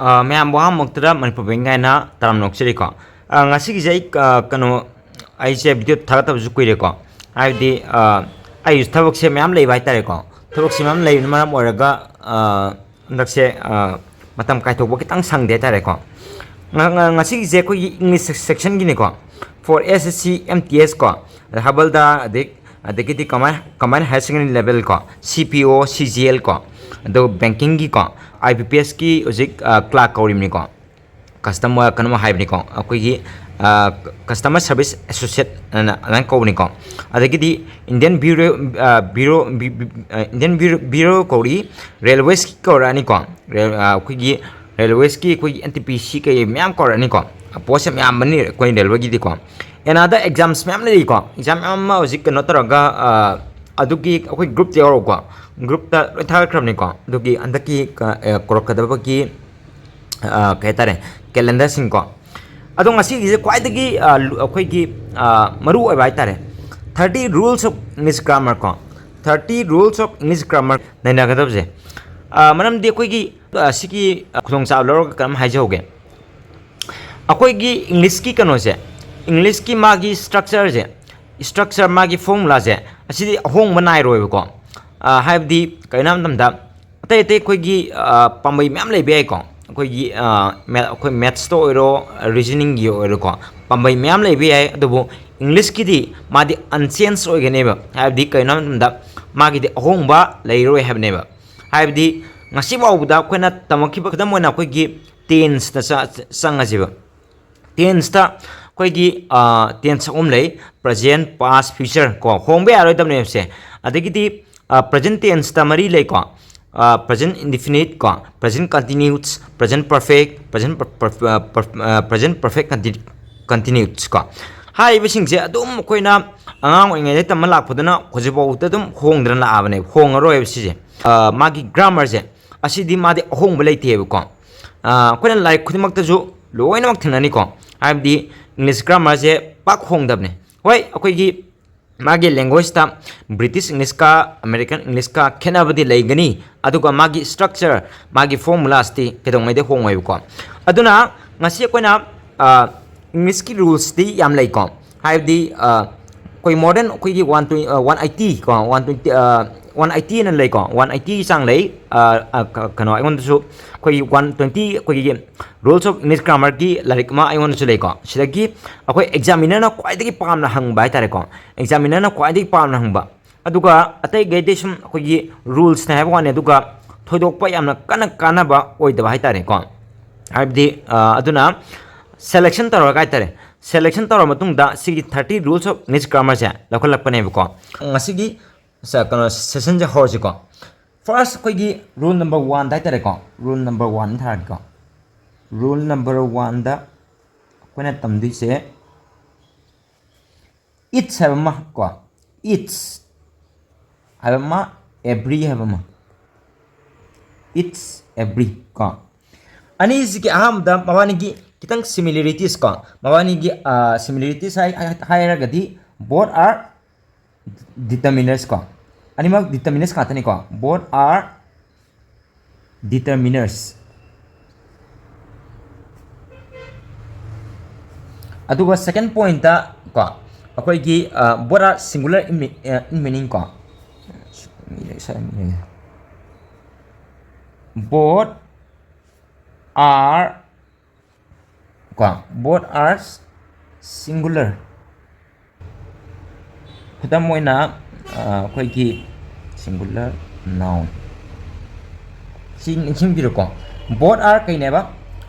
Ma'am वहाँ मुक्तरा मनपुर बेंगाई ना तरम नोक्चरी को ngasi ki jai kano ai se video thaga tab ju kuire ko ai di ai thabok se ma'am lei bai tare ko thabok se ma'am lei maram oraga ndak se matam kai thok bo kitang sang de tare ko ngasi ki je ko english section gi ne ko for SSC MTS ko habal da dekiti combined higher secondary level ko CPO CGL ko do banking gi ko IBPS ki ojik clerk kaurim ni ko customer kanama hype ni ko akoi customer service associate nan ko ni ko adagi Indian bureau kori railways ki ko rani ko akoi railways ki koi NTPC ke myam ko rani ko post myam mani koi railway gi di ko another exams myam le ko exam ma ojik no taraga adugi akoi group te oro ko group ta thar kram ni ko adugi andaki korokadaba ki कहतारे calendar Singh को अदो ngasi gi kwai dagi akhoi gi maru oi bai tare 30 rules of English grammar ko 30 rules of English grammar naina gadab je manam de koi gi siki khudong cha lor kam hai joge akhoi gi English ki kano je English ki magi structure magi formula je asidi hong manai roi ko haibdi kainam damda atai atai koi gi pambai myam lei be ko कोई maths तो ओरो reasoning की ओरो को पंबाई ma'am ले भी है तो वो इंग्लिश की दी मादी अनचेंज हो गए नेबा है दी कहीं ना मतलब मागी दी होंबा ले रो है नेबा है दी ngasi बाउदा कोई ना तमकी बकदम वो ना कोई की टेंस ता संग अजीब टेंस ता कोई की टेंस ले प्रेजेंट पास्ट फ्यूचर को होंबे आ रहे तब ने से अदगी दी प्रेजेंट टेंस ता मरी ले को present indefinite ko present continuous present perfect present perfect continuous ko hai bising je adum koina angang oi ngai tam lak phudana khojibo utadum hongdran la abane hongaro ebsi je magi grammar je asidi madi hong belai te ko koina like khudimak ta ju loina mak thinani ko abdi English grammar je pak hongdabne hoi akoi gi मागी language ता British English का American English का खेनाबदी लेगनी अदुगा मागी structure मागी formulas ती केदोंगैदे होंगै को अदुना ngasi Koyna English की rules ती याम लै को हाइबदी कोई मॉडर्न कोई 180 को 180 न लै को 180 सांग लै कनो आइगोन सु कोई 120 कोई रूल्स ऑफ इंग्लिश ग्रामर की लाइक मा आइगोन सु लै को सिदगी अखोय एग्जामिनर न क्वाइदगी पामना हंगबा हाइतारे को एग्जामिनर न क्वाइदगी पामना हंगबा अदुगा अतै गैदे सुम अखोयगी रूल्स न हाइबवाने अदुगा थोइदोकपा यामना कानाबा ओइदबा हाइतारे को हाइबदी अदुना सेलेक्शन तरो गाइतारे सेलेक्शन तरो मतुंगदा सिगी 30 रूल्स ऑफ इंग्लिश ग्रामर से लखलपने को ngasi कनो सेशन जे होजे को फर्स्ट कोई रूल नंबर 1 दाइ तरे को रूल नंबर 1 थार को रूल नंबर 1 दा कोना तमदि से इट्स हबमा को इट्स हबमा एवरी हबमा इट्स एवरी को अनि सिके अहम दा मवानी की कितंग सिमिलरिटीज को मवानी की सिमिलरिटीज हायरगदी बोथ आर डिटरमिनर्स को अनिमक डिटरमिनर्स कातने को बोथ आर डिटरमिनर्स अदुगा सेकंड पॉइंट ता को अखोय की both are singular in meaning को बोथ आर को बोथ आर सिंगुलर खुदम मोइना अखोय की सिंगुलर नाउन सिंग बिरो को बोथ आर कइनेबा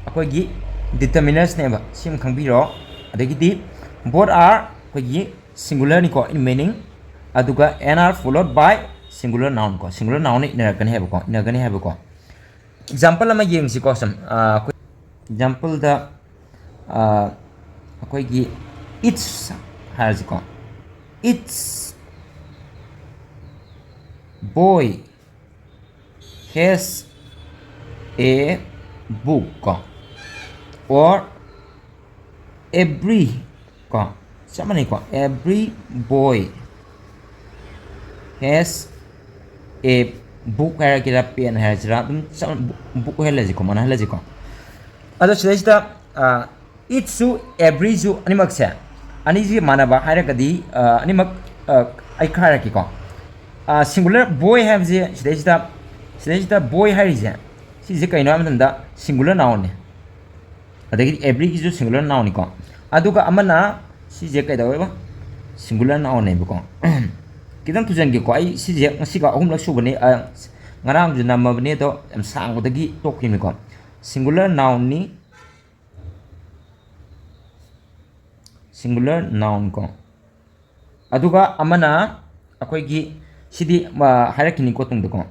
अखोय की डिटरमिनर्स नेबा सिम खंबिरो अदगिदी बोथ आर अखोय की सिंगुलर नि को इन मीनिंग अदुगा and are followed by singular noun को सिंगुलर नाउन इनरगने हेबो को एग्जांपल अमा येंगसि को सम एग्जांपल दा अखोय की इट्स हाज को it's boy has a book or every ko sama ni ko every boy has a book hai kira pen hai jra dum book hai laji ko mana laji ko Ado sida each su every su animak se ani ji manaba hairagadi animak ai kharaki ko singular boy have je sida boy hairije si je kaino amanda singular noun ne adagi every ki ju singular noun ni ko aduga amana si je kai dawe ba singular noun ne ko kidan tujan gi ko ai si je ngasi ka ahum lak su bani ngarang ju namma bani to am sang dagi tokin ni ko singular noun ni singular noun ko aduga amana akoi gi sidi hierarchy ko tung ko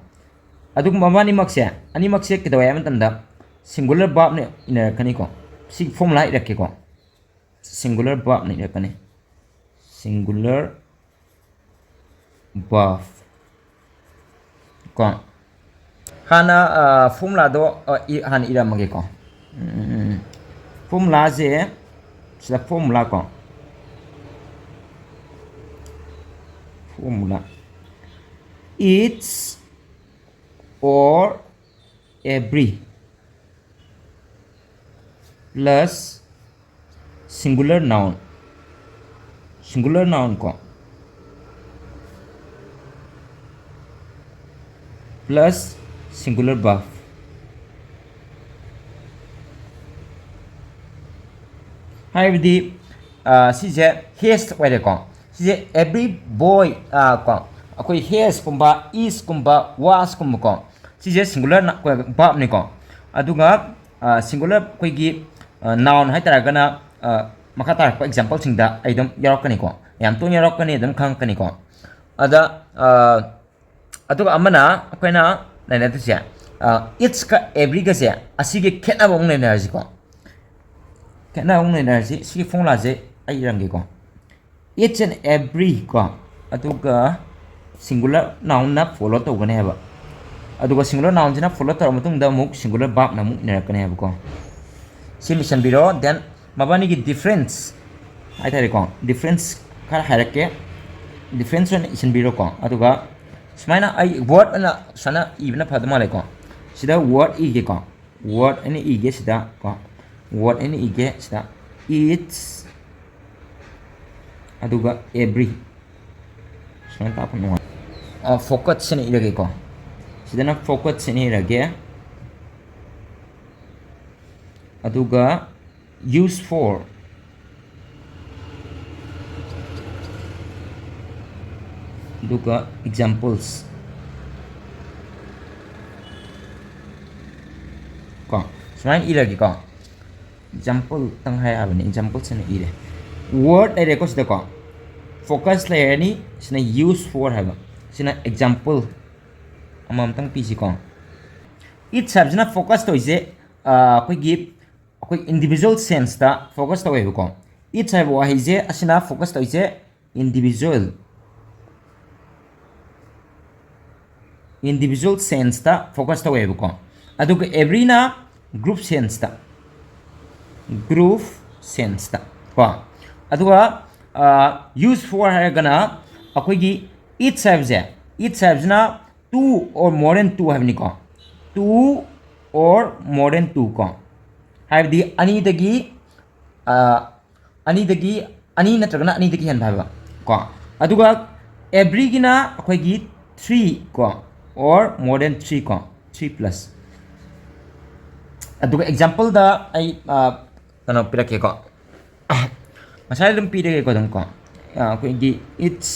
aduga mamani makse ani makse ke dawai amanda singular verb ne ina kani ko si formula ira ke ko singular verb ne ira kani singular verb ko hana formula do han ira mage ko formula je sida formula ko formula it's or every plus singular noun ko plus singular verb haibdi sije has wale ko sije every boy ko akoi has kumba is kumba was kumba ko sije singular na ko verb ni ko aduga singular koi gi noun hai tara gana makata ko example singda aidam yarok kani ko yam to yarok kani dam khang kani ko ada aduga amana akoina naina tsia it's ka every ga se asige khena bong naina ji ko khena bong naina ji si formula je ai rangi ko each and every ko aduga singular noun na follow to gane ba aduga singular noun jina follow tar matung da muk singular verb na muk ina kane ba ko si mission biro then mabani gi difference ai tare ko difference kar harake difference on mission biro ko aduga smaina ai word na sana ibna phadma le ko sida word ige ko word ani ige sida ko word ani ige sida it's aduga every smaina ta pano focus sini irage ko sida na focus sini irage aduga use for aduga examples ko smain irage ko example tang hai abani example sini ire word ai ko sida ko focus layer ni sina use for haba sina example amam tang pc ko it sabjana focus to ise koi gi koi individual sense ta focus to web ko it sab wa ise asina focus to ise individual sense ta focus to web ko aduga every na group sense ta ko aduga use for hai gana akoi gi it sabs na two or more than two have ni ko two or more than two ko have the ani dagi ani natragana ani dagi han bhaba ko aduga every gina akoi gi three ko or more than three ko 3 plus aduga example da ai kano pirake ko masai dum pirake ko dang ko akoi gi it's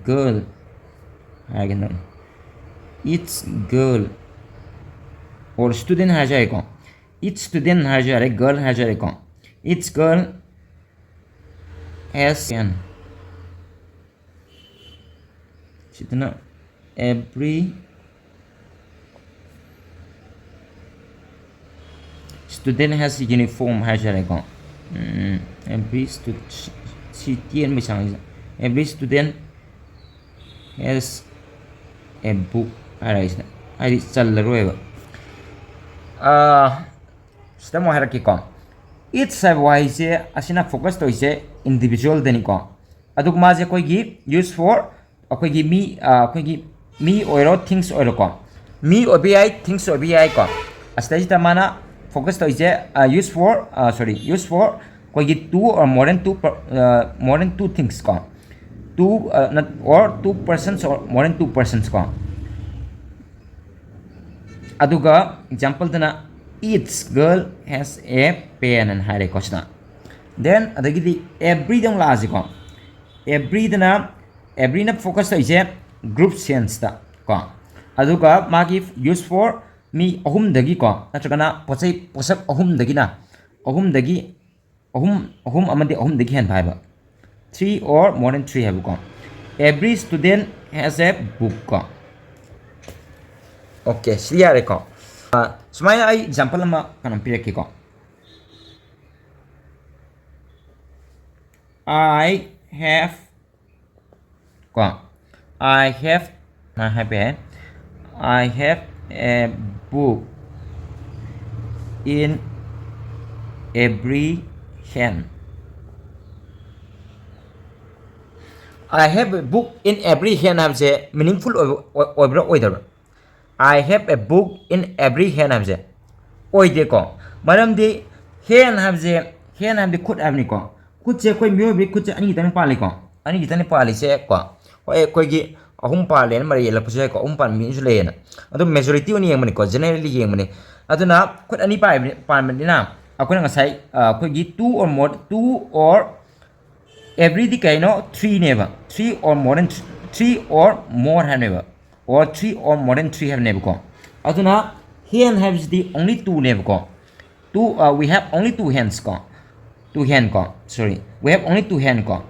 girl again it's girl or student ha jai ko each student ha jai girl ha jai ko each girl has an chitna every student has uniform ha jai ko every student every student has a book arise ai chal roeba sida mo haraki ko it's a wise asina focus to ise individual deni ko aduk ma je koi gi use for akoi gi me oiro things oiro ko me obi things obi ko asta jita mana focus to use for use for koi two or more than two things ko two not or two persons or more than two persons ko aduga example dana each girl has a pen and hare ko sna then adagi every dong la ko every na focus to group sense ta ko aduga magi use for mi ahum dagi ko natragana posai posak ahum dagi na ahum amadi ahum dagi hen bhaiba 3 or more than 3 have ko every student has a book ko okay clear ko sumaya ai example ma kanam piraki ko I have a book in every hand. I have a book in every hand have a meaningful order. I have a book in every hand have a oide ko. Madam di hand have the could have ni ko. Could say koi myo could say ani tan pali ko. Ani tan pali se ko. Koi gi ahum pali and Maria Lapuse ko umpan means lane. Adu majority on yamani ko generally yamani. Aduna could any parmendina. Akuna say koi gi two or every the 3 never 3 or more than 3 or more have never or 3 or more than 3 have never gone. Aduna hand has the only 2 never gone. We have only 2 hands gone. 2 hand gone. Sorry, we have only 2 hand gone.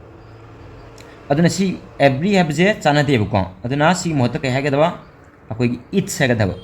Aduna see every have a chana dev gone. Aduna see mota kay hagadava akoi it sagadava.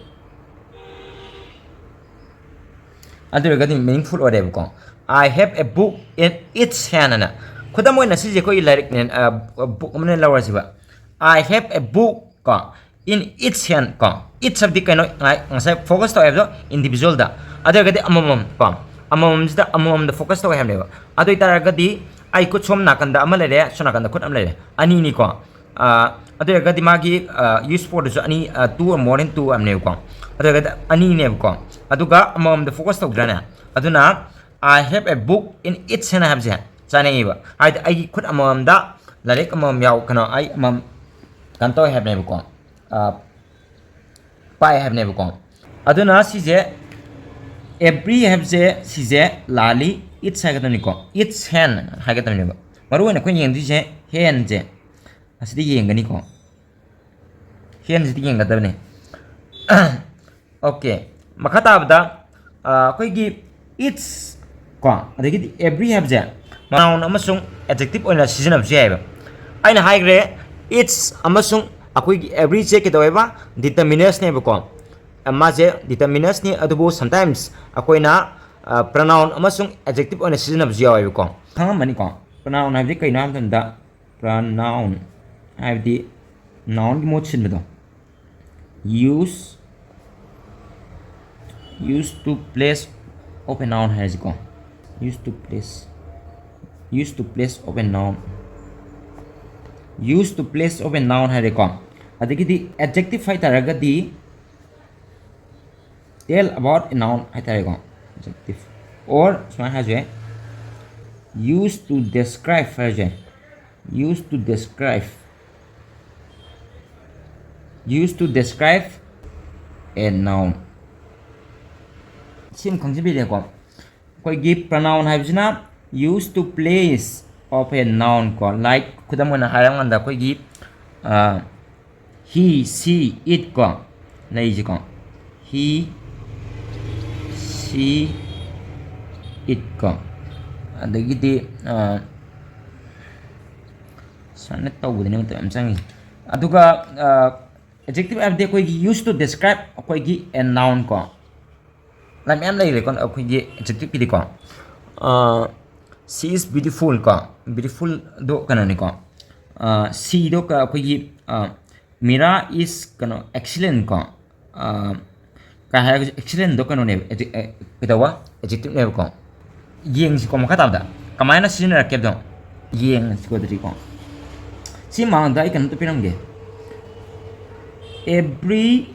Other regarding meaningful or dev gone. I have a book in its hand. Kudamoy na si ko ilaric nen book mo lawa siba. I have a book ko in its hand ko. Each of the kano ngasay focus to have individual da. Other gadi amamam ko. Amamam the focus to have never. Other gadi ay ko som nakanda amalere so nakanda kut amalere. Ani ni ko. Other gadi magi use for the ani 2 or more than 2 am never ko. Other gadi ani never ko. Aduga amamam the focus to grana. Aduna I have a book in its hand have that. Sanaiba. I could among that, like among Yao cano, I among Canto have never gone. Pi have never gone. Aduna Size every have the Size Lali, it's Hagatonico, its hand Hagatonico. Maruana Queen and Dice, hand, as the Yanganico. Hands the Yangatone. Okay, Makatabda, quick give it's gone. They get every have there. Noun amasung adjective on a season of jab. I high grade it's amasung a quick every check it over determiners never come. A maze determiners near adubo sometimes a quina pronoun amasung adjective on a season of jab come. Manicom pronoun have the kind of the pronoun have the noun motion with use to place open noun has gone. Used to place open noun. Used to place open noun had gone. The adjective fight the tell about a noun had gone. Adjective or smart has a used to describe used to describe a noun. Sim consider koi give pronoun have used to place of a noun ko like kudamona harang anda koi give he she it ko naiji ko he she it ko adagi di sanat tawud ni am sangi aduga adjective have de koi used to describe koi give a noun ko like em lai kon koi give adjective di ko she is beautiful ka beautiful do kanani ko she do ka koi Mira is kano excellent ko kahaya excellent do kano ne kitawa adjective ne ko yeng si ko makatabda kamay na sinara kebdo yeng si ko dri ko si mang dai kan to pinamge every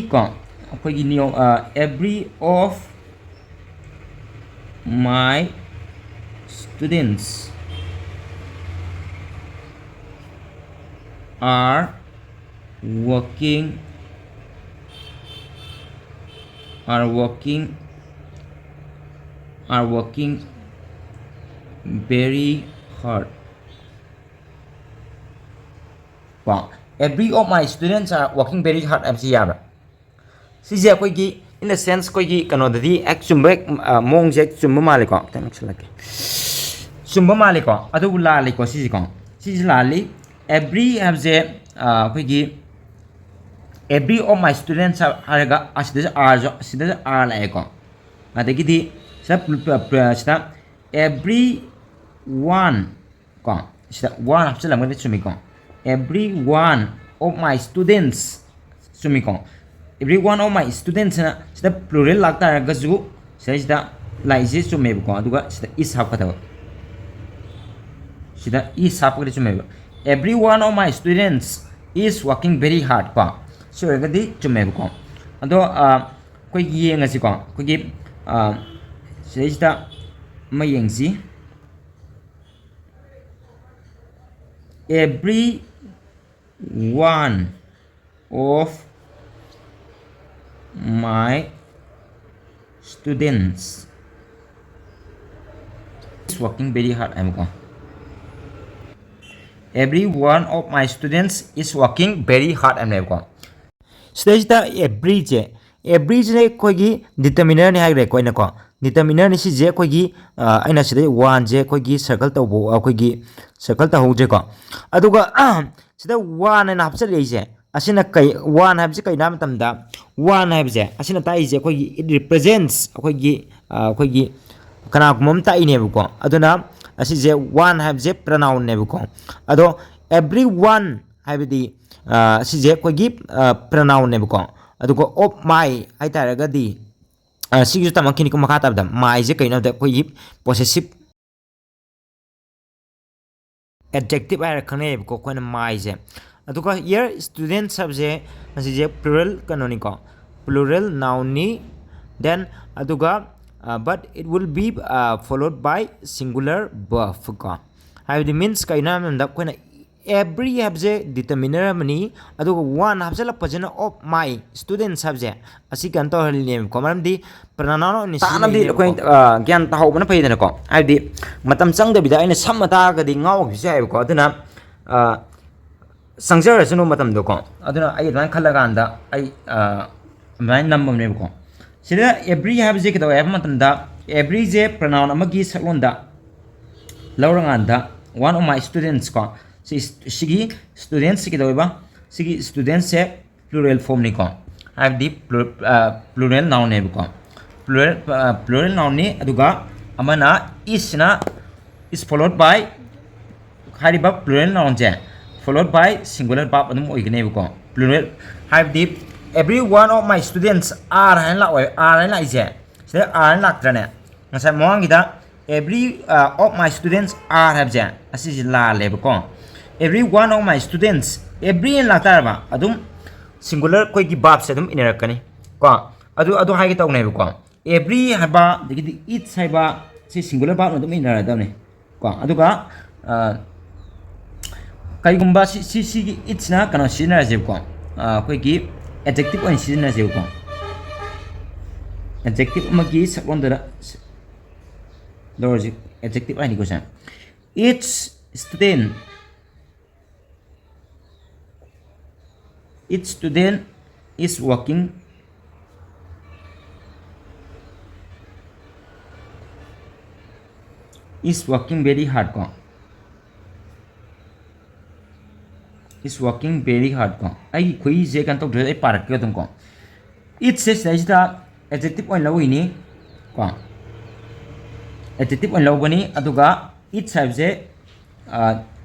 ko ꯑꯩꯈꯣꯏꯒꯤ ꯅꯤꯌꯣꯝ every of my students are working very hard. Wow. Every of my students are working very hard MC yabra. Sise akoigi in the sense koigi kanodadi ek chumba mong je chumba male ko tang chalake. Chumba male ko adu lali ko sisi ko. Sisi lali every have je koigi every of my students haraga asida are la ko. Adagidi sa every one ko. Sida one hapsala ngade chumi ko. Every one of my students sumiko every one of my students na sida plural lagta raga ju sida laise sume ko aduga sida is hapata sida is hapata sume every one of my students is working very hard ko so gadi sume ko ado koi yeng asi ko koi sida mayengsi every one of my students is working very hard. Every one of my students is working very hard. Stage da every je koigi determiner ni hagre koina ko determiner ni si je koigi aina side one je koigi circle to bo koigi circle ta hoje ko aduga sida one na hapsa leise asina kai one habse kai nam tamda one habse asina tai je koigi it represents koigi kana kumam tai ne ko aduna asi je one habse pronoun ne ko ado everyone habidi si je koigi pronoun ne ko adugo of my hai taragadi sigu tamakini ko makata da my je kai na da koigi possessive adjective ay rakhane ko koina my je aduga here student subject asi je plural canonical plural noun ni then aduga but it will be followed by singular verb ko how it means kaina da koina every habje determiner mani aduga one habjala pajana of my student subject asi kan to name ko maramdi pronoun ni tanamdi koin gyan ta hobana paidana ko haidi matam changda bida aina samata gadi ngau bi sai ko aduna sangjara sunu matam do ko aduna ai dan khalaga anda ai mai number ne ko sida every habje ke do have matam da every je pronoun amagi salonda lauranganda one of my students ko sigi students ki doiba sigi students se plural form ni ko have the plural noun ne ko plural noun ni aduga amana is followed by hariba plural noun je followed by singular verb adum oigane ko plural have the every one of my students are and la je se are la trane ngasa moangida every of my students are have je asi la le ko every one of my students every in la tarba adum singular koi ki verb se adum inerakani ko adu hai ta ne ko every haba digidi each haba se singular verb adum inera da ne ko aduga kai gumba si each na kana sinara je ko koi ki adjective on sinara je ko adjective magi second da logic adjective ani ko sa each student is working very hard ko is working very hard ko ai khoi je kan to ai parak ke tum ko it says da adjective on lawini ko adjective on lawani aduga it says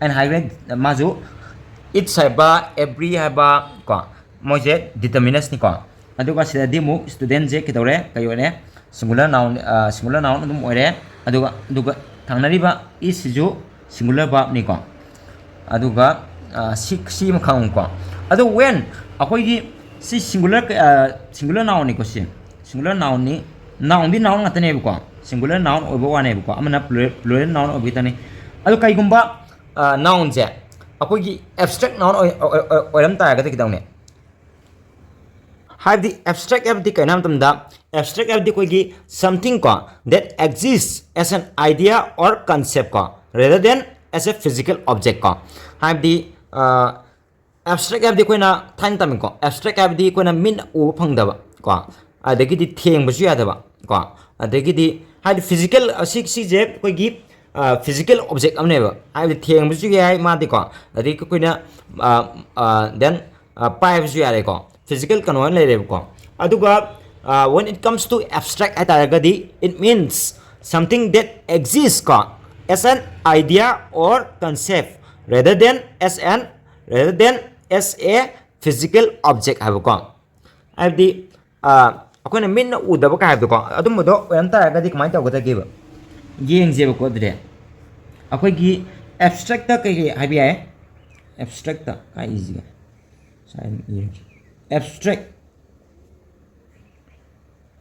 and highlight mazu it saiba every haba ko moje determinants ni ko aduga sida dimu student je kitore kayore singular noun adum ore aduga thangnariba is ju singular verb ni ko aduga si makhang ko adu when akoi gi si singular noun ni ko si singular noun ni noun di noun ngata ne ko singular noun obo wa ne ko amana plural noun obi tani adu kai gumba noun je akoi gi abstract noun oiram ta ga de kidang ne have the abstract of the kainam tamda abstract of the koi gi something ko that exists as an idea or concept ko rather than as a physical object ko have the abstract of the koina than tam ko abstract of the koina min u phang da ba ko adagi di theng bu ya da ba ko adagi di have physical si je koi gi physical object amne ba have theng bu ya ma di ko adagi koina then pai bu ya re ko physical kanon le re ko aduga when it comes to abstract atagadi it means something that exists ko as an idea or concept rather than as a physical object have ko have the akoina min udaba ka have ko adum do yam ta ga di kamai ta gota ge ba yeng je ko de akoi gi abstract ta kai habi ai abstract ta kai easy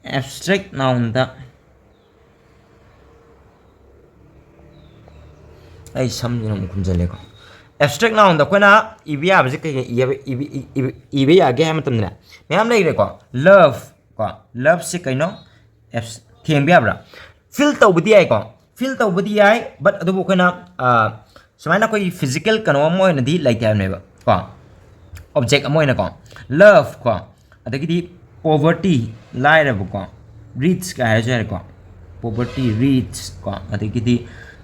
abstract noun da ai samjina mu kumjale ko abstract noun da koina ibya ba je kai ibe ya ge ham tamna ma'am नहीं रे को love से कहीं no थेंग भी आबरा feel तो बुद्धि आई but अदो वो कोना समाना कोई physical कनो मोय नदी लाइक है नेबा को object मोय ना को love को अदो की दी poverty लाई रे को rich का है जो को poverty rich को अदो की दी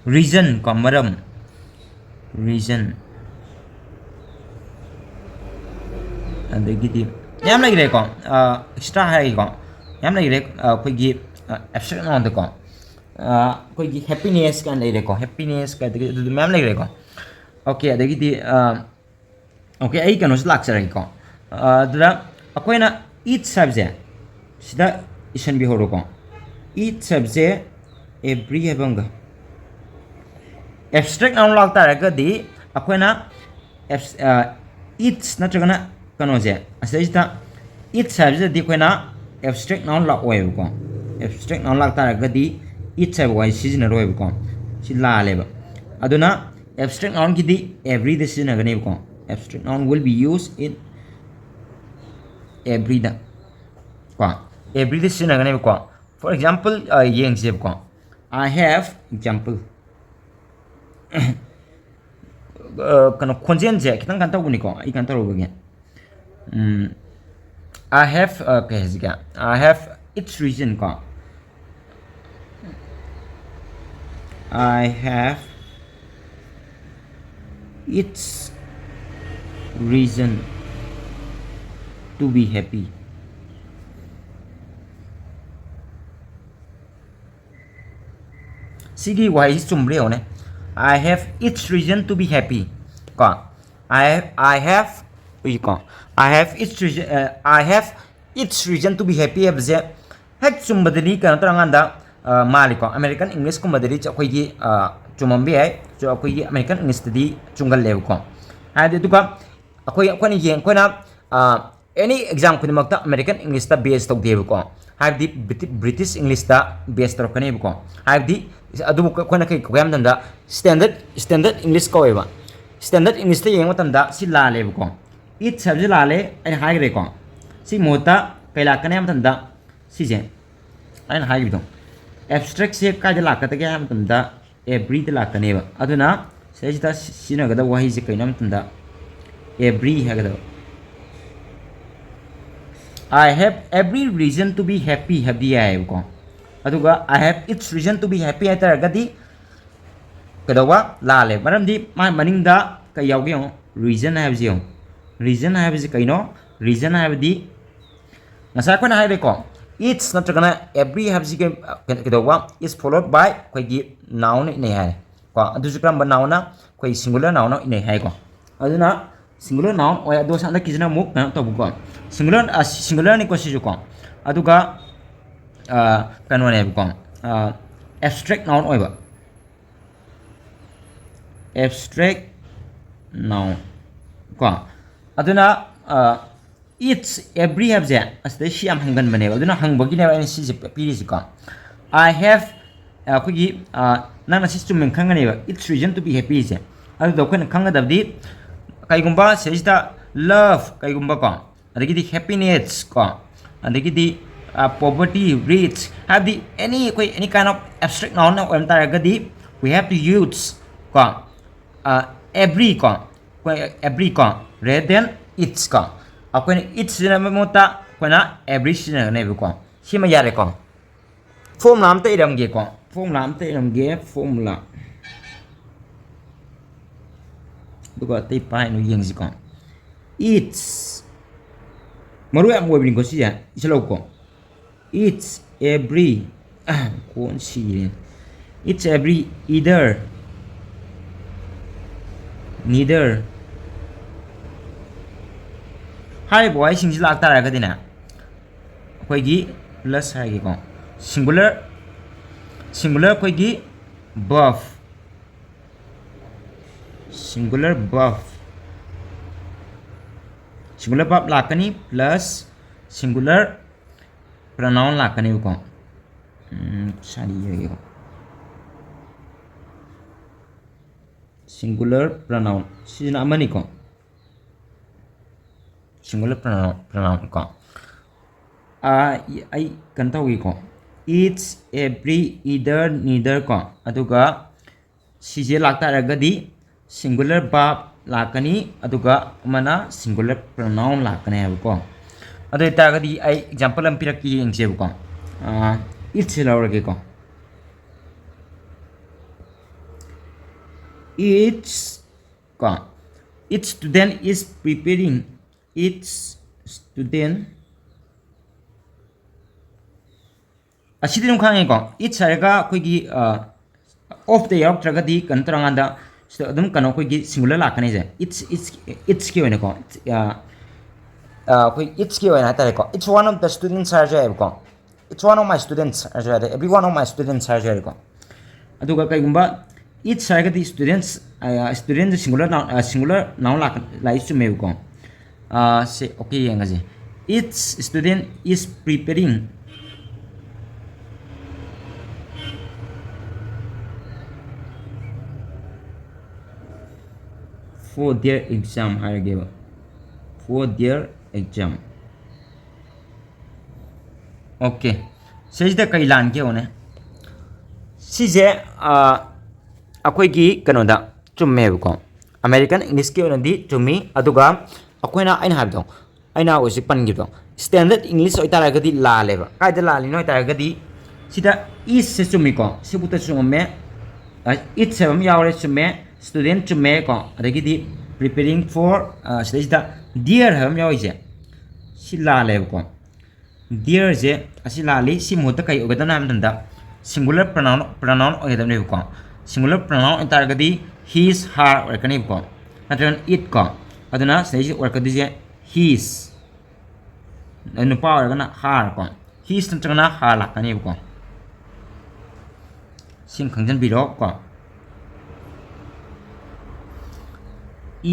reason को मरम reason अदो की दी yam lagi re ko extra hai ko yam lagi re koi gi abstract noun de ko koi gi happiness kan lagi re ko happiness ka de yam lagi re ko okay adagi di okay ai kan us lak sar ko dra akoina each subject sida ison bi horo ko each subject every habanga abstract noun lak ta ga di akoina each na chagana कनो जे असैता इट साइज दि कोइना abstract noun ला ओय को एब्स्ट्रैक्ट नाउन ला तार गदि इट साइज वाइ सिजन रोय को सि ला लेबा अदुना एब्स्ट्रैक्ट नाउन की दि एवरी द सिजन गने को abstract noun will be used in every the को एवरी द सिजन गने को फॉर एग्जांपल येंग जे को आई हैव एग्जांपल कनो खोंजेन जे कितन कांता गुनी को ई Kanta रोबगे I have I have its reason ko I have its reason to be happy sigi why is chumbre one I have its reason to be happy ko I have I have its reason to be happy अब जे हेक चुम्बदरी का नतरंगांदा मालिको American English को मदरी चकोई की चुम्बी है जो कोई American English तदी चुंगल लेव को आदि तो का कोई ये कोई ना any exam को निमकता American English ता base तो देव को have the British English ता base तो रखने को have the अदु कोई ना कोई हम तंदा standard English को है standard English ता ये हम तंदा सिला लेव को it सबसे लाले ऐन हाई रे को सी मोता कैला कने हम तंदा सी जे ऐन हाई बिदों abstract से का जला कते के हम तंदा every द लाकने बा अदुना सेजिता सिना गदा वही से कैना हम तंदा every है गदा I have every reason to be happy happy है को अदुगा I have its reason to be happy है तर गदी कदवा लाले मरम दी मा मनिंग दा का यावगे हो reason है बजियो reason है बजि कैनो reason है बदी नसा कोना है को it's नत्रगना every है बजि के कदवा is followed by कोई गी noun नहीं है को अदुजु क्रम noun ना कोई singular noun नहीं है को अदुना singular noun ओया दो सांदा किजना मुक ना तो बुको singular नि को सिजु को अदुगा कनो ने बुको abstract noun ओयबा abstract noun को अदुना It's every have je asde shi am hangan bane aduna hangbagi ne ani si je piri ko I have akogi nana system men khangani ba it's reason to be happy je adu do khana khanga dabdi kai gumba sejita love kai gumba ko adagi di happiness ko adagi di poverty rich have the any kind of abstract noun na om taragadi we have to use ko every ko rather than it's ko akoina it's na mota koina every sina ne ko sima yare ko formula am te iram ge ko formula duga te pai no yeng ji ko it's maru am wo bin ko si ya islo ko it's every kon si it's every either neither hai boy sing ji lak ta ra ga dina koi gi plus hai gi ko singular koi gi buff singular buff lakani plus singular pronoun lakani ko sari ye ko singular pronoun sina amani ko singular pronoun ko ai kan tawi ko it's every either neither ko aduga sije lakta ragadi singular verb lakani aduga mana singular pronoun lakane ko adu tagadi ai example am piraki engse ko it's lawrage ko its student is preparing its student asidi nung khangai ko its harga koi gi of the yak traga di kan taranga da adum kano koi gi singular lakane je it's ki wena ko koi it's ki wena ta ko it's one of the students are je ko it's one of my students are je every one of my students are je ko adu ga kai gumba it's harga di students singular noun lai chu me ko say okay yang aje its student is preparing for their exam for their exam okay sejda kai lan ke one sije akoi gi kanoda chumme ko American English ke onadi chumi aduga akoina aina habdo aina osi pangi do standard English oitara gadi la leba kaida la lino oitara gadi sida is se chumi ko sibuta chumme it sebam yawre chumme student chumme ko adagidi preparing for sida dear ham yawje sila leba ko dear je asilali simota kai ogadana amdanda singular pronoun ogadana ko singular pronoun entargadi his her workani ko natran it ko aduna sei workadi je his anu power gana her ko his tantana her lakani ko sing khangjan biro ko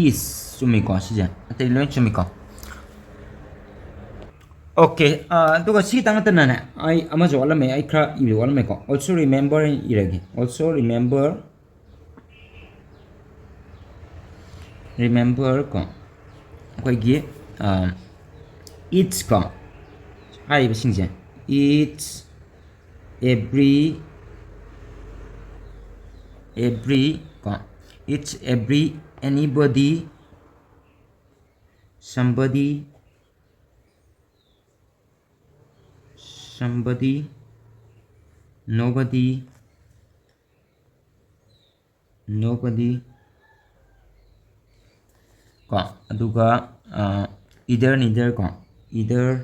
is chumi ko sija atai loin chumi ko okay duga si tang tan na ai ama jo ala me ai kra i wala me ko also remember iragi also remember ko koi gi it's ko ai bising je it's every ko it's every anybody somebody nobody ko aduga either neither ko either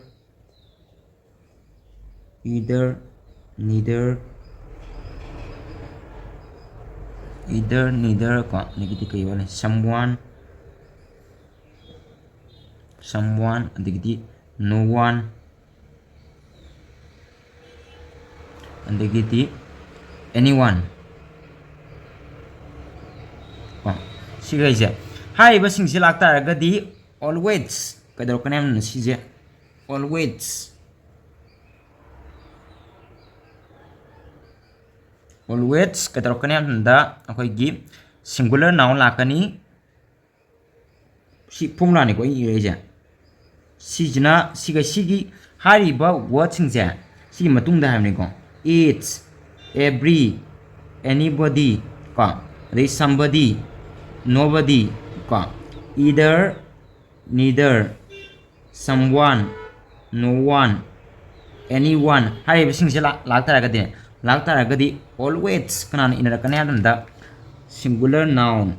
neither ko negiti kai wala someone adagiti no one andagiti anyone ko sigai je hai ba sing silak ta ga di always ꯀꯩꯗꯧꯔꯛꯀꯅꯤ ꯍꯥꯏꯕꯅ ꯁꯤꯁꯦ always ꯀꯩꯗꯧꯔꯛꯀꯅꯤ ꯍꯥꯏꯕꯗ ꯑꯩꯈꯣꯏꯒꯤ singular noun ꯂꯥꯛꯀꯅꯤ ꯁꯤ ꯐꯣꯔꯃꯨꯂꯥꯅꯤꯀꯣ ꯑꯩ ꯏꯔꯩꯁꯦ ꯁꯤꯁꯤꯅ ꯁꯤꯒꯤ ꯍꯥꯏꯔꯤꯕ ꯋꯥꯔꯗꯁꯤꯡꯁꯦ ꯁꯤꯒꯤ ꯃꯇꯨꯡꯗ ꯍꯥꯏꯕꯅꯤꯀꯣ each every anybody ꯀꯣ ꯑꯗꯩ somebody nobody ꯀꯣ either neither someone no one anyone ꯍꯥꯏꯔꯤꯕꯁꯤꯡꯁꯦ ꯂꯥꯛꯇꯥꯔꯒꯗꯤ always ꯀꯅꯥꯅ ꯏꯅꯔꯛꯀꯅꯤ ꯍꯥꯏꯕꯗ singular noun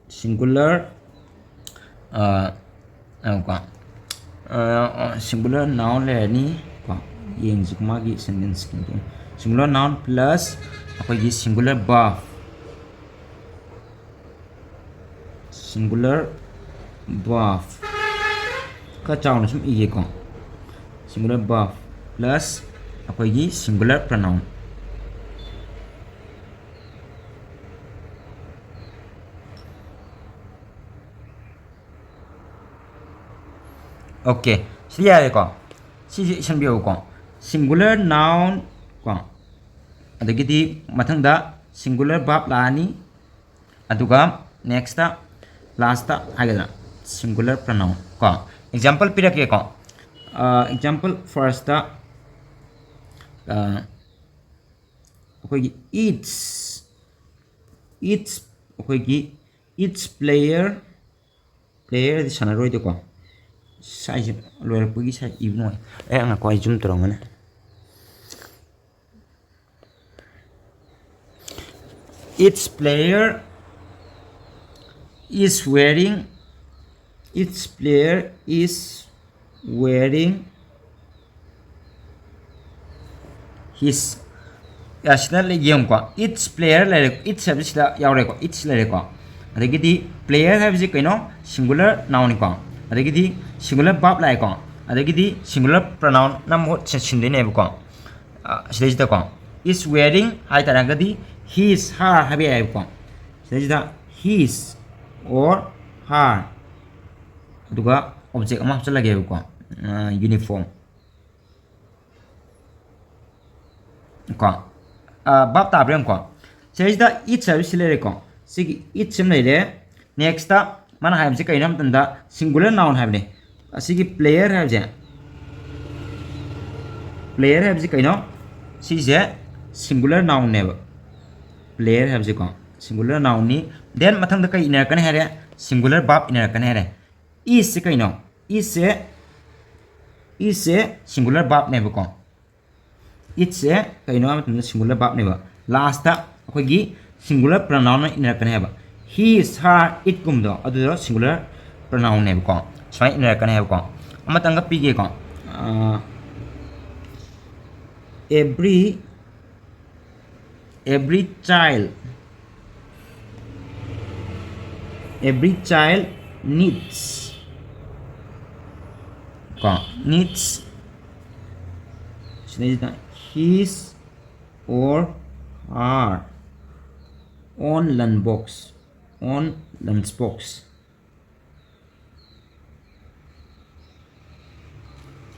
singular noun lerani ko yeng jikma gi sentence ki singular noun plus akhoi singular verb ka chawna sum ige ko singular verb plus akhoi singular pronoun okay sidi ya ko si isan biyo ko singular noun ko adagidi mathangda singular verb lani aduga next ta last ta hagada singular pronoun ko example pirake ko example first ta akhoi each each player di sanaroi de ko size lower pugi size even way nga ko zoom to ngana each player is wearing his national game ko each player like each service la yaure ko each le ko adagidi player have ji kaino singular noun ko adagidi singular verb lai ko adagidi singular pronoun nam ho sinde ne ko sidai ko is wearing hai taragadi his her habe ai ko sidai his or her aduga object ama hapcha lage ko uniform ko verb ta brem ko sidai each service le ko sigi each sim le next ta mana haim se kainam tanda singular noun have ne asigi player have je kaino si je singular noun ne player have je ko singular noun ni then mathang da kai iner kan here singular verb iner kan here is se kaino is se singular verb ne ko it se kaino mathang singular verb ne ba last ta akoi gi singular pronoun iner kan have he is her it kum do adu singular pronoun ne ko sai iner kan have ko amatanga pige ko every child needs his or her own lunchbox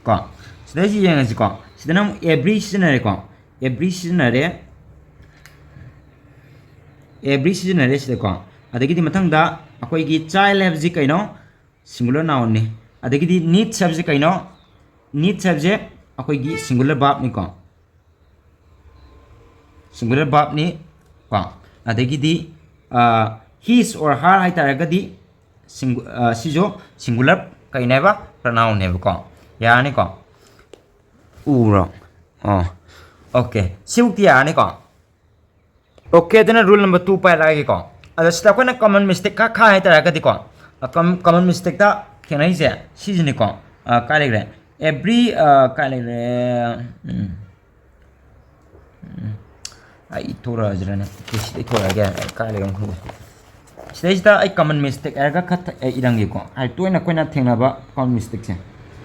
ko sidai ji yang ko sidanam every seasonary ko every seasonary sida ko adagidi mathangda akoi gi child have ji kaino singular noun ni adagidi needs have ji kaino needs have je akoi gi singular verb ni ko adagidi his or her hai taragadi sijo singular kaineba pronoun ne ko yani ko uro okay siukti yani ko okay then rule number 2 pa lagi ko ada sta ko na common mistake ka hai taragadi ko common mistake ta khenai je sijini ko ka legre every ka legre ai thora jrane kisi thora ga ka legam khu stage ta ai common mistake aga khat irangi ko ai toina koina thengna ba common mistake se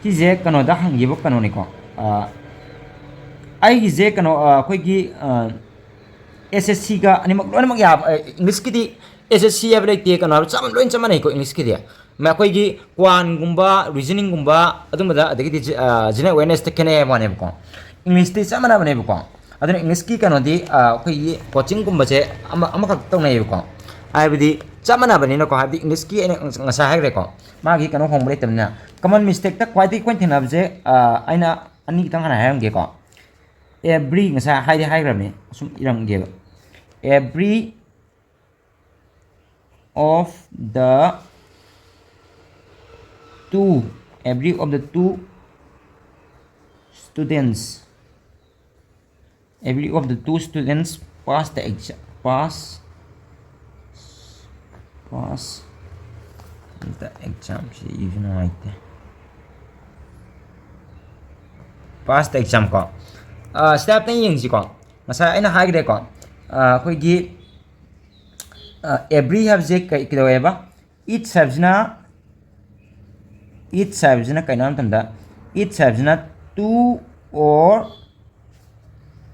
ki je kano da hangi bo kano ni ko ai gi je kano khoi gi SSC ga ani mak lon mak ya English ki di SSC ya bele te kano cham loin cham nei ko English ki dia ꯃꯈꯣꯏꯒꯤ ꯀ꯭ꯋꯥꯟꯒꯨꯝꯕ ꯔꯤꯖꯅꯤꯡꯒꯨꯝꯕ ꯑꯗꯨꯝꯕꯗ ꯑꯗꯒꯤꯗꯤ general ꯑꯋꯦꯔꯅꯦꯁꯇ ꯈꯦꯠꯅꯩ ꯍꯥꯏꯕꯅꯦꯕꯀꯣ ꯏꯪꯂꯤꯁꯇꯤ ꯆꯞ ꯃꯥꯟꯅꯕꯅꯦꯕꯀꯣ ꯑꯗꯨꯅ ꯏꯪꯂꯤꯁꯀꯤ ꯀꯩꯅꯣꯗꯤ ꯑꯩꯈꯣꯏꯒꯤ ꯀꯣꯆꯤꯡꯒꯨꯝꯕꯁꯦ ꯑꯃꯈꯛ ꯇꯧꯅꯩꯌꯦꯕꯀꯣ ꯍꯥꯏꯕꯗꯤ ꯆꯞ ꯃꯥꯟꯅꯕꯅꯤꯅꯀꯣ ꯍꯥꯏꯕꯗꯤ ꯏꯪꯂꯤꯁꯀꯤ ꯑꯩꯅ ꯉꯁꯥꯏ ꯍꯥꯏꯈ꯭ꯔꯦꯀꯣ ꯃꯥꯒꯤ ꯀꯩꯅꯣ ꯍꯣꯡꯕ ꯂꯩꯇꯕꯅꯤꯅ ꯀꯃꯟ ꯃꯤꯁꯇꯦꯛꯇ ꯈ꯭ꯋꯥꯏꯗꯒꯤ ꯑꯩꯈꯣꯏꯅ ꯊꯦꯡꯅꯕꯁꯦ ꯑꯩꯅ ꯑꯅꯤ ꯈꯤꯇꯪ ꯍꯥꯟꯅ ꯍꯥꯏꯔꯝꯒꯦꯀꯣ every ngasa haide haigrabni sum iramgeba every of the two every of the two students every of the two students pass the exam pass the exam even right pass the exam ko step na yeng si ko ngasa aina haigre ko khoi gi every have je kai kidawe ba each subject na kainam tanda each subject na two or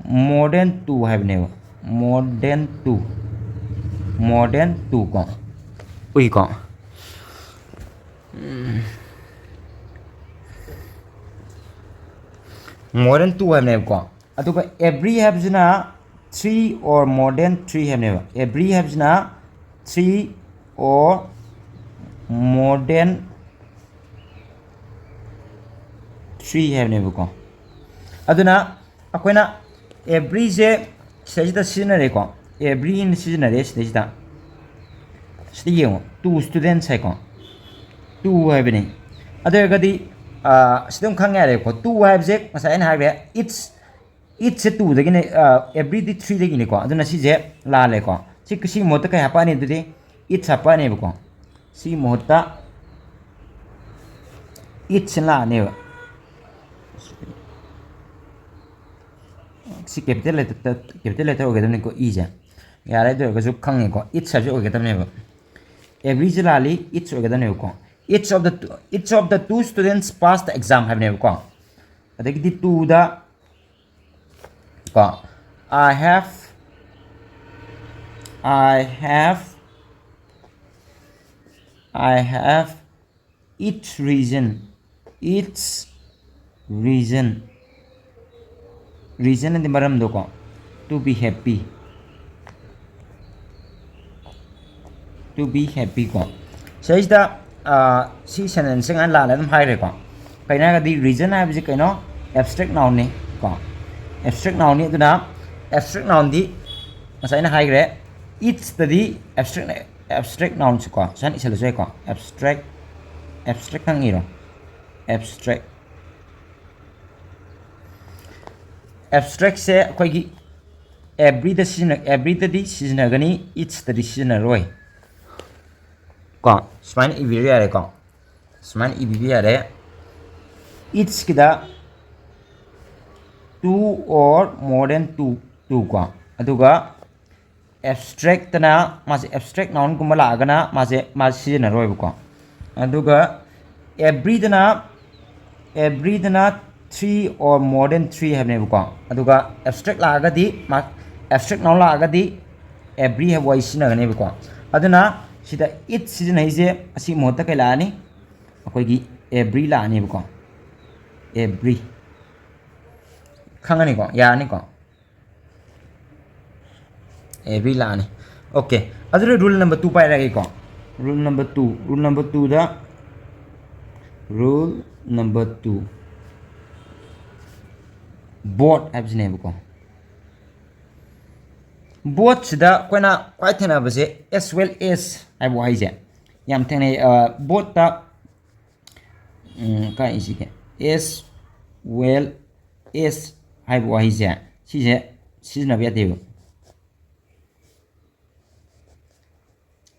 more than two have never more than two ko ui ko more than two have never ko aduga every have na three or more than three have never every have na three or more than three have never ko aduna akoina every je sejita sinare ko every in sinare sejita stiyo two students hai ko two have ne adagadi sidum khangya re ko two have je masa en have it's se two dagi ne every di three dagi ne ko aduna si je la le ko si kisi mota kai hapa ne dudi it's hapa ne ko si mota it's la ne si capital letter ho gadam ne ko e ja yare do ga ju khang ne ko it's ha ju ho gadam ne ba every jilali it's ho gadam ne ko each of the two students passed the exam have ne ko adagi di two da ko I have its reason and the maram do ko to be happy ko says the si sentence ang la lam hai re ko kaina ga di reason ha bi kaino abstract noun ne ko abstract noun ni aduna abstract noun di masai na hai re it's the abstract noun ko san isal jai ko abstract kang iro abstract se koi gi every the season gani it's the season roi ko sman ibiri are ko sman ibiri are it's kida two or more than two ko aduga abstract na mas abstract noun kumala agana mas season roi ko aduga every dana three or more than three have ne ko aduga abstract la agadi abstract noun la agadi every have voice na ne ko aduna sida it season hai je asi mota kai la ni akoi gi every la ni ko every khangani ko ya ni ko every la ni okay adure rule number 2 pai ra ko rule number 2 da rule number 2 both abs ne ko both sida koina kwai thena base as well as ai bo haije yam thene both ta ka isi ke as well as ai bo haije si je na bia de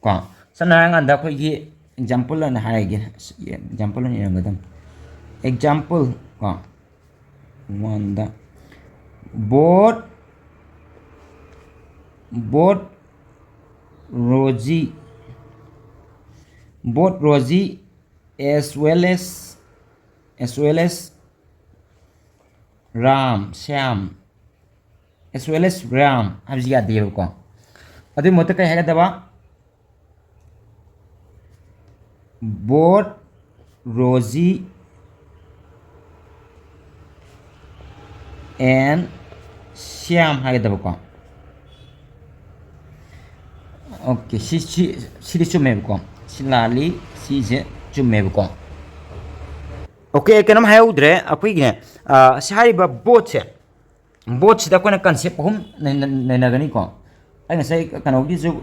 ko sana ngan da khoi gi example na hai ge example ni ngadam example ko one da both Rosie as well as Ram habji ya dev ko adu mota kai haga daba both Rosie and Syam 하겠다고. 오케이, 시리 좀 해볼까? 실라리 시제 좀 해볼까? 오케이, 그럼 해오드래. 아프이네. 시하리바 보트. 보트다 거는 컨셉 홈 내나가니까. 아니 saya kan 주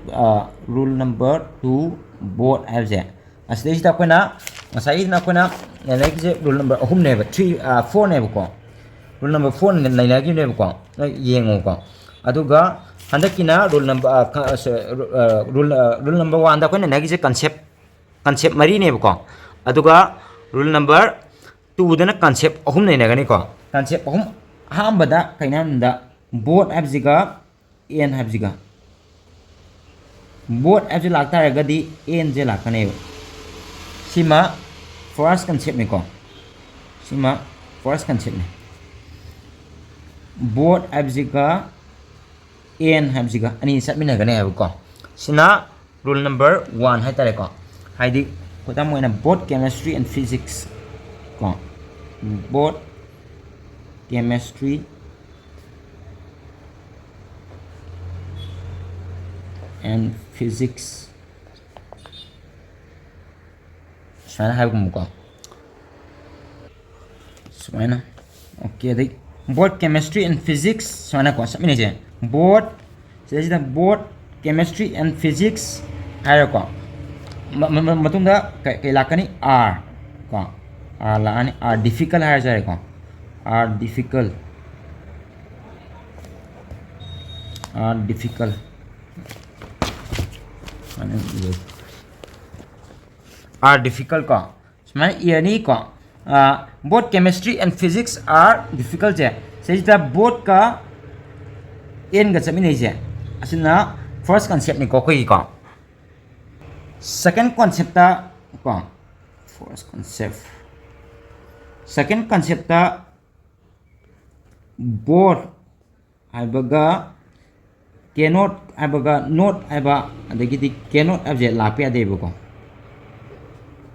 rule number 2 boat 해제. 아시다시다 거나 saya 거나 내나기 rule number 홈 내버 3 4 내볼까? rule number 4 내나기 내볼까? 예행오까. 아두가 한다키나 rule number 1 다 거는 내기 concept mari 내볼까? 아두가 rule number 2 dana concept ahum 내나가니까. concept ahum hambada kainanda boat abziga en habziga boat abzi lakta ragadi en je lakane sima first concept ne ko sima first concept ne boat abziga en habziga ani satmina gane hab ko sina rule number 1 hai tare ko haidi kota moina both chemistry and physics ko both chemistry and physics sana hai ko sana okay dai both chemistry and physics sana ko samine je both sejida both chemistry and physics hai ko matungda kai lakani r ko r la ani r difficult hai jare ko are difficult ka sebenarnya ini ko both chemistry and physics are difficult je sejita both ka en ga chami nei je asina first concept ni ko koi ko second concept ta ko second concept ta both haibaga cannot haibaga not haiba adagidi cannot abje lakpya debo ko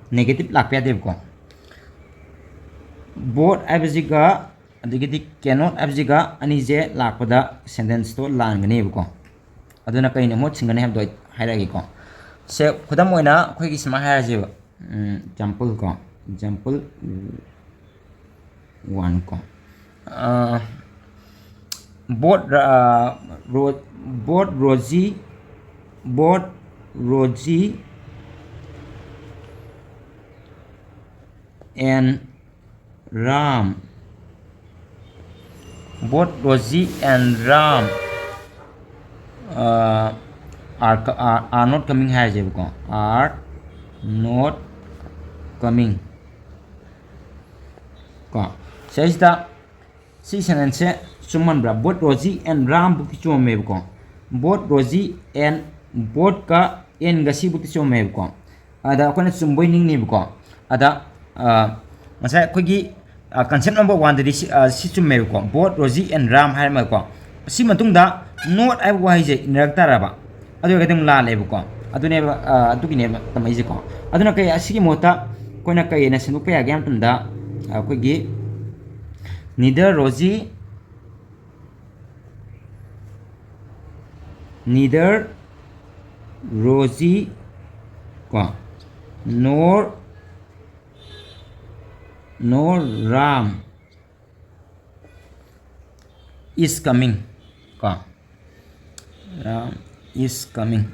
negative lakpya debo ko both abjiga adagidi cannot abjiga ani je lakpada sentence to langane ko aduna kaina mo chingane habdo hairagi ko se khudam oina khoi gi sma hair je example ko example 1 ko both Rosie and Ram both Rosie and Ram are not coming hai je ko are not coming ko says the si sentence suman bra both Rosie and Ram bukti chome ko both Rosie and both ka en gasi bukti chome ko ada ko na sumboi ning ni ko ada masa ko gi concept number 1 de si chome ko both Rosie and Ram hai ma ko si matung da not ai wa je indirect raba adu ga dum la le ko adu ne adu gi ne tamai je ko adu na kai asigi mota ko na kai na sinu pa ya gam tum da ko gi neither Rosie nor Ram is coming Ram is coming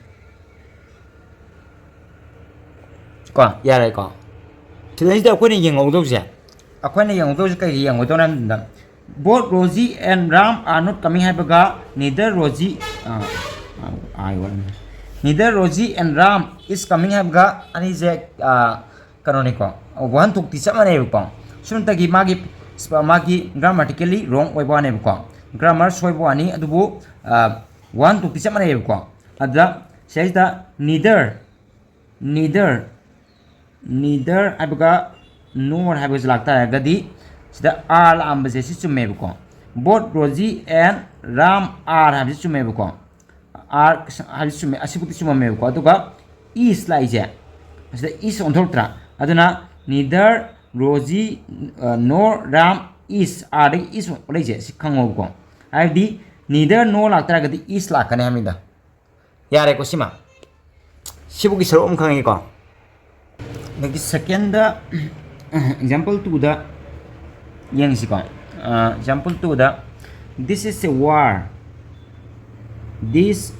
ya rồi thì đấy là quyết định gì ngầu đâu chứ quyết định ngầu đâu chứ cái gì ngầu đâu nên both Rosie and Ram are not coming hai baga neither Rosie and Ram is coming hai baga ani je kanoni ko one tuk ti sama ne ko sun ta gi magi grammatically wrong oi ba ne ko grammar soi bo ani adubu one tuk ti sama ne ko ada says the neither abaga nor habis lagta hai gadi sida r la ambaje si chume ko both Rosie and Ram are habis chume ko r habis chume asibuti chume ko aduga is lai je asida is on thoktra aduna neither Rosie nor Ram is are the is leje si khango ko haibdi neither no laktra gadi is lakane hamida yare ko sima sibugi saro khangi ko the second example 2 da yang si ko example 2 da this is a war, this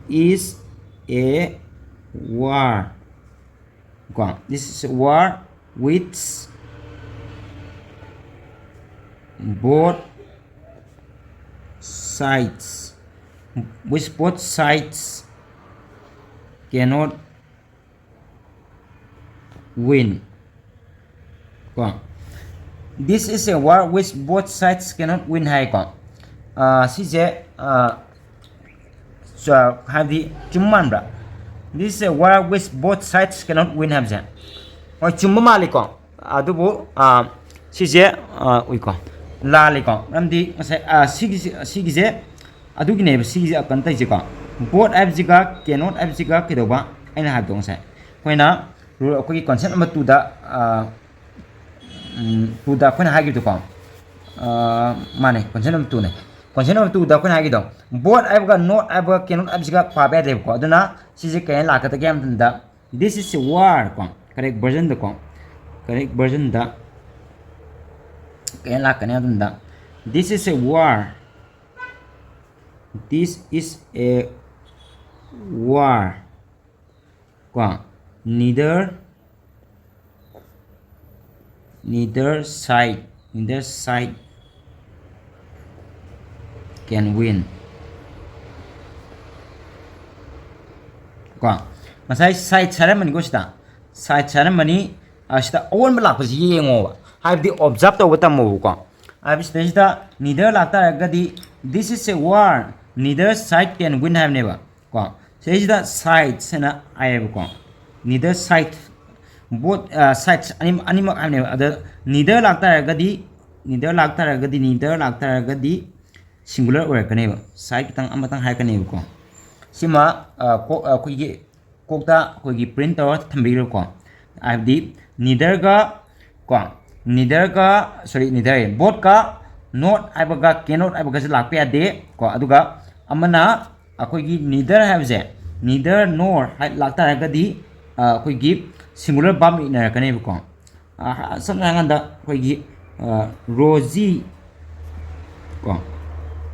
is a war, this is a war with both sides, which both sides cannot win. This is a war which both sides cannot win. Hai ko sije so have the chumman bra. This is a war which both sides cannot win hamja. Or chumma mali ko adubo sije ui ko la li ko ramdi sige adugi ne sige akan tai je ko both abjiga cannot abjiga kedoba aina ha dong sai koina rule ko concept number 2 da tu da koina ha gi to ko mane concept number 2 ne concept number 2 da koina ha gi do both abga not abga cannot abjiga pa be de ko aduna sije kain la ka ta game da this is a war ko correct version da ko correct version da kain la ka ne da this is a war, this is a war ko neither side can win ko masai side ceremony ko sta side ceremony asta on ma lak ji yengo have the observe to wata mo ko ab stage da neither lakta gadi this is a war neither side can win have never ko stage da side sena I have ko neither side both sides anima have never other neither lakta gadi singular or kaneba side tang amatang hai kaneba ko sima ko gi kokta ko gi printer thambiro ko I have the neither ga neither both ka not abaga cannot abaga se lakpe ade ko aduga amana akoi gi neither have je neither nor lakta gadi akoi gi singular verb ina kaneba ko samna nganda akoi gi Rosie ko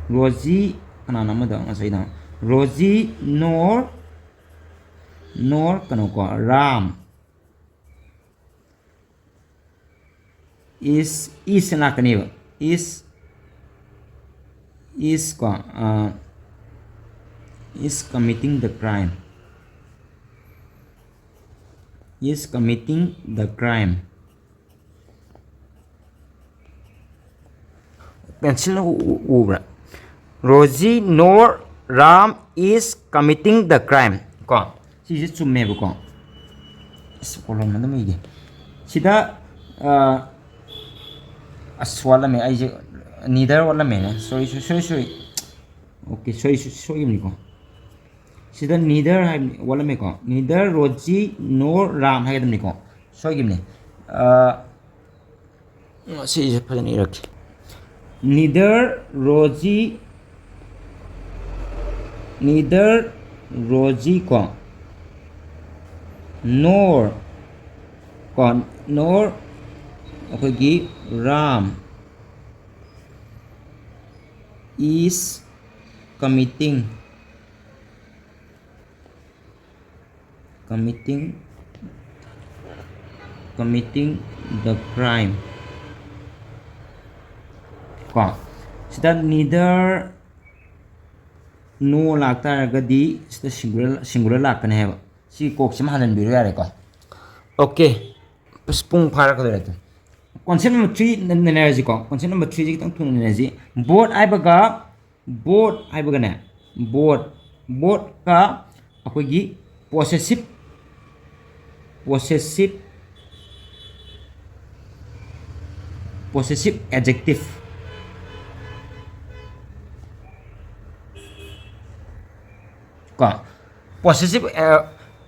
Rosie kana nama da ngasai da Rosie nor kano ko Ram is na kaneba is ko is committing the crime, pencil ubra Rosie nor Ram is committing the crime ko si je chumme bu ko kolon na mai ge sida aswala me ai je neither wala me ne sorry okay sorry mi ko sida neither wala me ko neither Rosie nor Ram hai dam ni ko sorry gimne si je pa ni rak neither Rosie ko nor akogi Ram is committing the crime ko sida neither no lakta gadi sida singular lakane hai si kok sim halan biru yare ko okay pung phara ko dere concept number 3 energy ko concept number 3 ji tang thun energy both aibaga ne both ka akoi gi possessive adjective ko possessive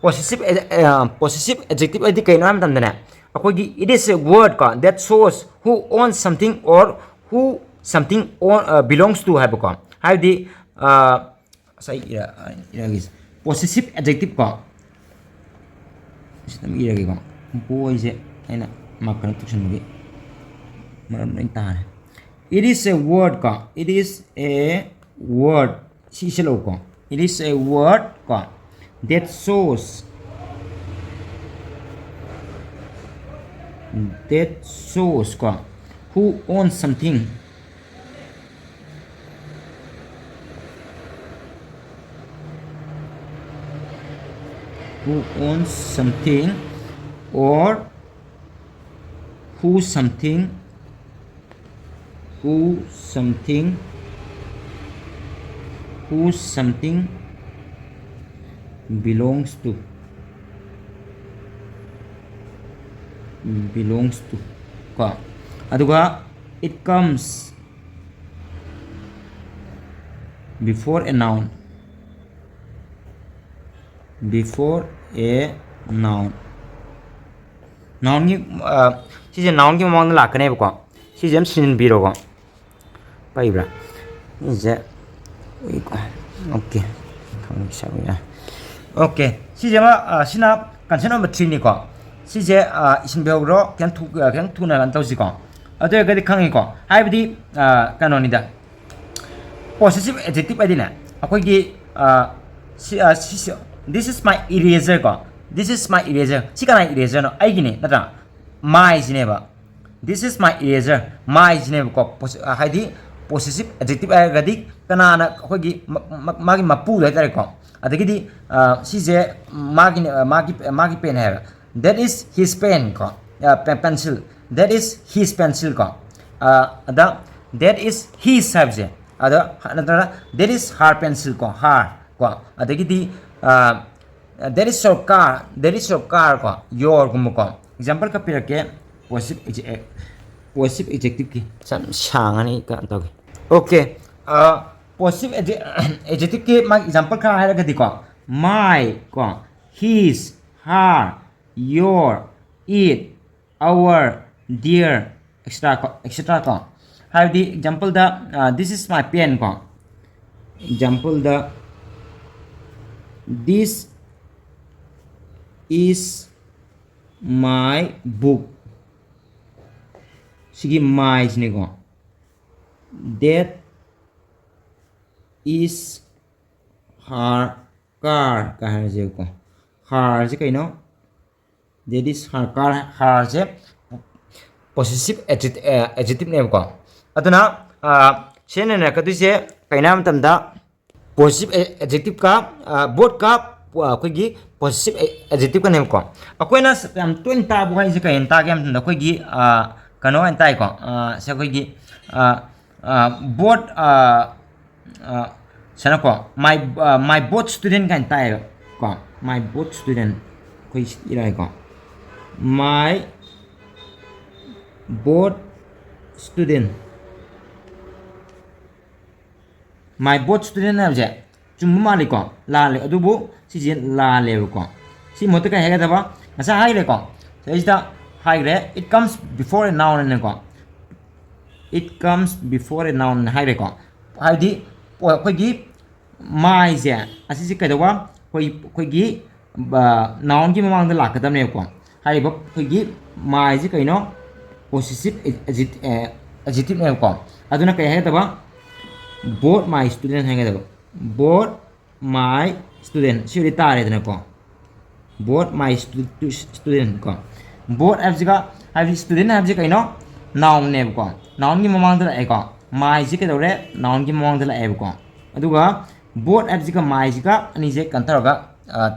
possessive adjective adi kaino am tamdane akogi it is a word ko that shows who owns something or who something belongs to hai ko how the sai is possessive adjective ko sistem ira ko boy je aina makan tuction gi maram nai ta it is a word ko it is a word si selo ko it is a word ko that shows ko who owns something or who something belongs to ko aduga it comes before a noun noun gi si je noun gi mamang la kane ko si jem sin biro ko pai bra je okay thang sa ya okay si je ma sina kanchen number 3 ni ko si je isin beo ro kan thu na lan tau si ko ado ga di khangi ko hai bi kanoni da possessive adjective adina akoi gi this is my eraser ko this is my eraser si kana eraser no ai gi ne nata my jine ba this is my eraser my jine ko hai di possessive adjective ai ga di kana na akoi gi magi mapu da tare ko adagi di si je magi pen hai that is his pen ko pencil that is his pencil ko that is his subject that is her pencil ko her ko adagi di that is your car ko your ko example ka pirake possessive adjective ki sang ani ka to okay possessive adjective ki mag example ka hai ga di ko my ko his her your it our dear etc ko have the example the this is my pen ko example the this is my book sigi my jine ko that is her car ka hai je ko her je kai no that is her car her je possessive adjective name ko aduna sene na ka du je kainam tam da possessive adjective ka both ka koi gi possessive adjective ka name ko akoi na am 20 ta bu hai je kai ta gam da koi gi kano an tai ko se koi gi both sana ko my both student kan tai ko my both student koi irai ko my both student na je chum ma le ko la le adu bu si je la le ko si mo ta ka he ga da ba asa hai le ko so is the hai re it comes before a noun ne ko it comes before a noun hai le ko hai di ko gi mai je asi si ka da wa ko gi noun gi mamang da la ka da ne ko hai ba ko gi mai ji kai no possessive adjective ne ko aduna ka he da ba both my student hai ga da both my student si ri ta re da ko both my student ko both ab ji ga hai student ab ji kai no noun ne ko noun gi mamang da ai ko my ji ka da re noun gi mamang da ai ko aduga both ab ji ga my ji ga ani je kan tar ga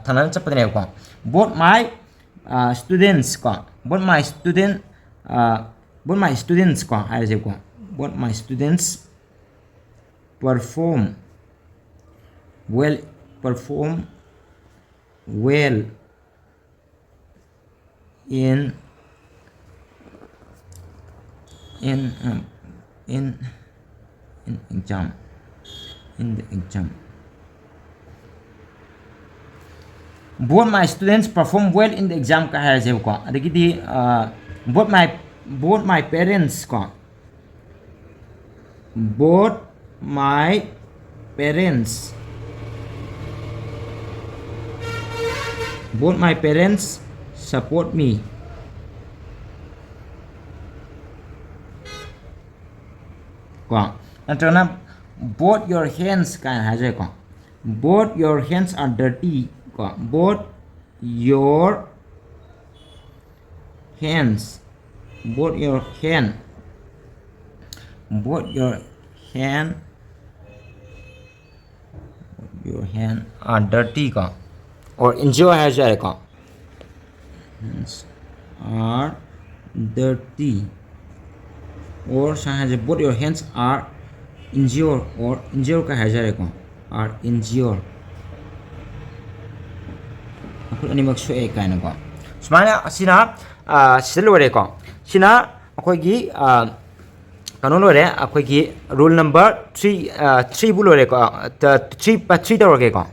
thanan chap ne ko both my students ko both my students ko hai je ko both my students perform well in the exam both my students perform well in the exam ka haise ko adagidi both my parents ko both my parents support me ko natrana both your hands kan haise ko both your hands are dirty ko both your hand are dirty ko or enjoy hai jai ko hands are dirty or both your hands are injured or injured ka hai jai ko are injured akul ani mak so e kaina ko sumana asina silore ko sina akoi gi kanu lore akoi gi rule number 3 3 bu lore ko 3 3 tawre ko